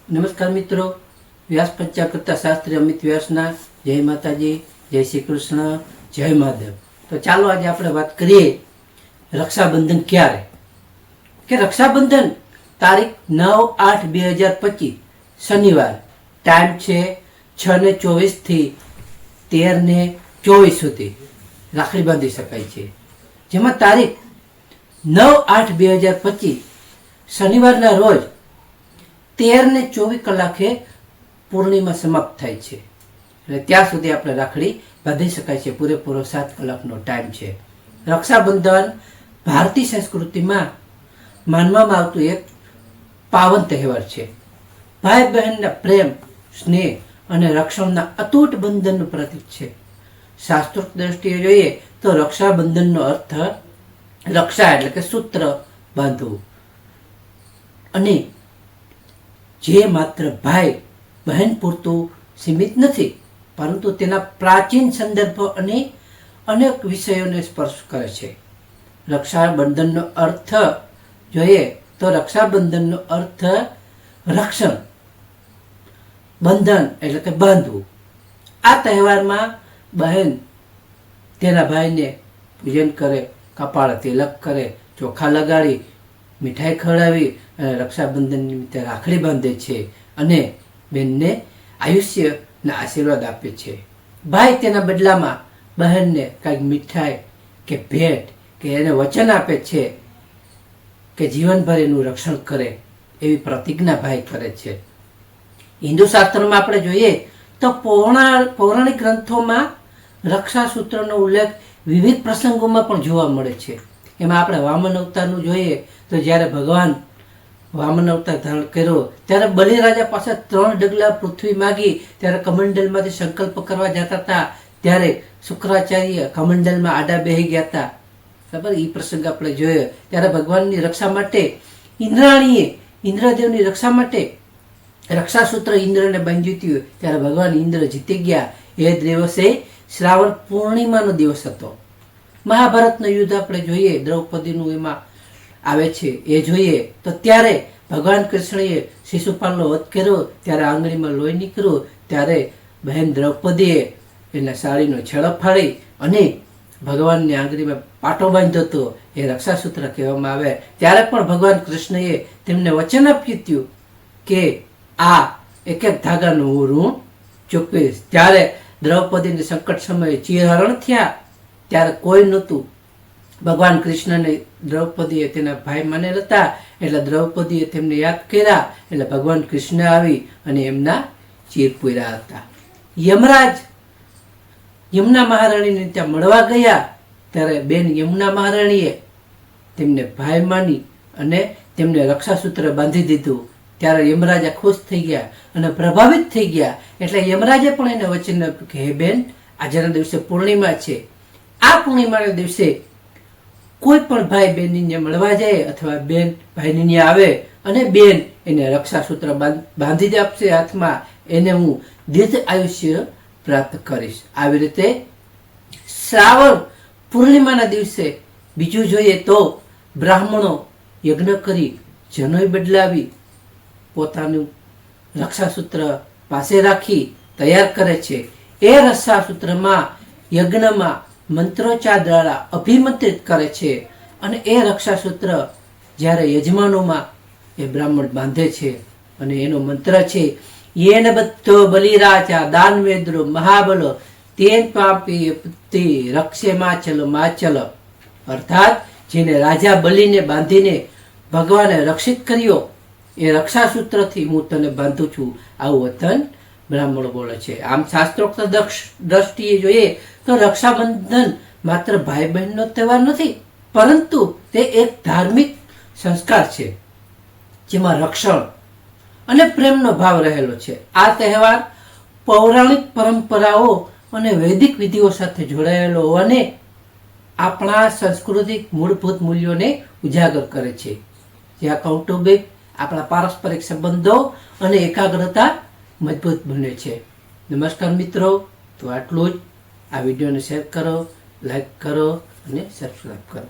નમસ્કાર મિત્રો, વ્યાસ પંચાગ કરતા શાસ્ત્રી અમિત વ્યાસના જય માતાજી, જય શ્રી કૃષ્ણ, જય મહાદેવ. તો ચાલો આજે આપણે વાત કરીએ રક્ષાબંધન ક્યારે. કે રક્ષાબંધન તારીખ 9/8/2025 શનિવાર, ટાઈમ છે 6:24 થી 13:24 સુધી રાખડી બાંધી શકાય છે. જેમાં તારીખ 9/8/2025 શનિવારના રોજ 13:24 કલાકે પૂર્ણિમા સમાપ્ત થાય છે. એટલે ત્યાં સુધી આપણે રાખડી બાંધી શકાય છે. પૂરેપૂરો 7 કલાકનો ટાઈમ છે. રક્ષાબંધન ભારતીય સંસ્કૃતિમાં માનવામાં આવતું એક પાવન તહેવાર છે. ભાઈ બહેનના પ્રેમ, સ્નેહ અને રક્ષણના અતૂટ બંધનનું પ્રતીક છે. શાસ્ત્રોક્ત દ્રષ્ટિએ જોઈએ તો રક્ષાબંધનનો અર્થ રક્ષા એટલે કે સૂત્ર બાંધવું, અને જે માત્ર ભાઈ બહેન પૂરતું સીમિત નથી, પરંતુ તેના પ્રાચીન સંદર્ભો અને અનેક વિષયોને સ્પર્શ કરે છે. રક્ષાબંધનનો અર્થ જોઈએ તો રક્ષાબંધનનો અર્થ રક્ષણ, બંધન એટલે કે બાંધવું. આ તહેવારમાં બહેન તેના ભાઈને પૂજન કરે, કપાળ તિલક કરે, ચોખા લગાડી, મીઠાઈ ખવડાવી અને રક્ષાબંધન નિમિત્તે રાખડી બાંધે છે અને બહેનને આયુષ્યના આશીર્વાદ આપે છે. ભાઈ તેના બદલામાં બહેનને કંઈક મીઠાઈ કે ભેટ કે એને વચન આપે છે કે જીવનભર એનું રક્ષણ કરે, એવી પ્રતિજ્ઞા ભાઈ કરે છે. હિન્દુ શાસ્ત્રમાં આપણે જોઈએ તો પૌરાણિક ગ્રંથોમાં રક્ષાસૂત્રનો ઉલ્લેખ વિવિધ પ્રસંગોમાં પણ જોવા મળે છે. એમાં આપણે વામન અવતારનું જોઈએ તો જ્યારે ભગવાન વામન અવતાર ધારણ કર્યો ત્યારે બલિરાજા પાસે 3 ડગલા પૃથ્વી માગી, ત્યારે કમંડલમાંથી સંકલ્પ કરવા જતા હતા, ત્યારે શુક્રાચાર્ય કમંડલમાં આડા બેહી ગયા હતા. બરાબર, એ પ્રસંગ આપણે જોયો. ત્યારે ભગવાનની રક્ષા માટે ઇન્દ્રાણીએ ઇન્દ્રદેવની રક્ષા માટે રક્ષાસૂત્ર ઇન્દ્રને બાંધ્યું હતું. ત્યારે ભગવાન ઇન્દ્ર જીતી ગયા. એ દિવસે શ્રાવણ પૂર્ણિમાનો દિવસ હતો. મહાભારતનું યુદ્ધ આપણે જોઈએ, દ્રૌપદીનું એમાં આવે છે એ જોઈએ તો ત્યારે ભગવાન કૃષ્ણએ શિશુપાલનો વધ કર્યો, ત્યારે આંગળીમાં લોહી નીકળ્યું, ત્યારે બહેન દ્રૌપદીએ એના સાડીનો છેડો ફાડી અને ભગવાનની આંગળીમાં પાટો બાંધ્યો હતો. એ રક્ષાસૂત્ર કહેવામાં આવે. ત્યારે પણ ભગવાન કૃષ્ણએ તેમને વચન આપ્યું હતું કે આ એક એક ધાગાનું હું ઋણ ચૂકવીશ. ત્યારે દ્રૌપદીને સંકટ સમયે ચીરહરણ થયા, ત્યારે કોઈ નહોતું. ભગવાન કૃષ્ણને દ્રૌપદીએ તેના ભાઈ માનેલ હતા, એટલે દ્રૌપદીએ તેમને યાદ કર્યા, એટલે ભગવાન કૃષ્ણ આવી અને એમના ચીર પૂર્યા હતા. યમરાજ યમુના મહારાણીને ત્યાં મળવા ગયા, ત્યારે બેન યમુના મહારાણીએ તેમને ભાઈ માની અને તેમને રક્ષાસૂત્ર બાંધી દીધું. ત્યારે યમરાજા ખુશ થઈ ગયા અને પ્રભાવિત થઈ ગયા. એટલે યમરાજે પણ એને વચન આપ્યું કે હે બેન, આજના દિવસે પૂર્ણિમા છે. આ પૂર્ણિમાના દિવસે કોઈ પણ ભાઈ બહેનને મળવા જાય અથવા બેન ભાઈને આવે અને બેન એને રક્ષાસૂત્ર બાંધી આપશે હાથમાં, એને હું દીર્ઘ આયુષ્ય પ્રાપ્ત કરીશ. આવી રીતે શ્રાવણ પૂર્ણિમાના દિવસે બીજું જોઈએ તો બ્રાહ્મણો યજ્ઞ કરી જનોઈ બદલાવી પોતાનું રક્ષાસૂત્ર પાસે રાખી તૈયાર કરે છે. એ રક્ષાસૂત્રમાં યજ્ઞમાં મંત્રોચ્ચાર દ્વારા અભિમંત્રિત કરે છે અને એ રક્ષાસૂત્ર જ્યારે યજમાનોમાં એ બ્રાહ્મણ બાંધે છે અને એનો મંત્ર છે યેન બદ્ધો બલિરાજા દાનવેદ્રો મહાબલો તેન પાપી પુત્તિ રક્ષે માચલ. અર્થાત જેને રાજા બલિને બાંધીને ભગવાને રક્ષિત કર્યો, એ રક્ષાસૂત્રથી હું તને બાંધું છું, આવું વચન બ્રાહ્મણો બોલે છે. આમ શાસ્ત્રોક્ત દ્રષ્ટિએ જોઈએ તો રક્ષાબંધન માત્ર ભાઈ બહેનનો તહેવાર નથી, પરંતુ તે એક ધાર્મિક સંસ્કાર છે જેમાં રક્ષણ અને પ્રેમનો ભાવ રહેલો છે. આ તહેવાર પૌરાણિક પરંપરાઓ અને વૈદિક વિધિઓ સાથે જોડાયેલો હોવાને આપણા સાંસ્કૃતિક મૂળભૂત મૂલ્યોને ઉજાગર કરે છે, જ્યાં કૌટુંબિક આપણા પારસ્પરિક સંબંધો અને એકાગ્રતા મજબૂત બને છે. નમસ્કાર મિત્રો, તો આટલું જ. આ વિડીયોને શેર કરો, લાઈક કરો અને સબસ્ક્રાઈબ કરો.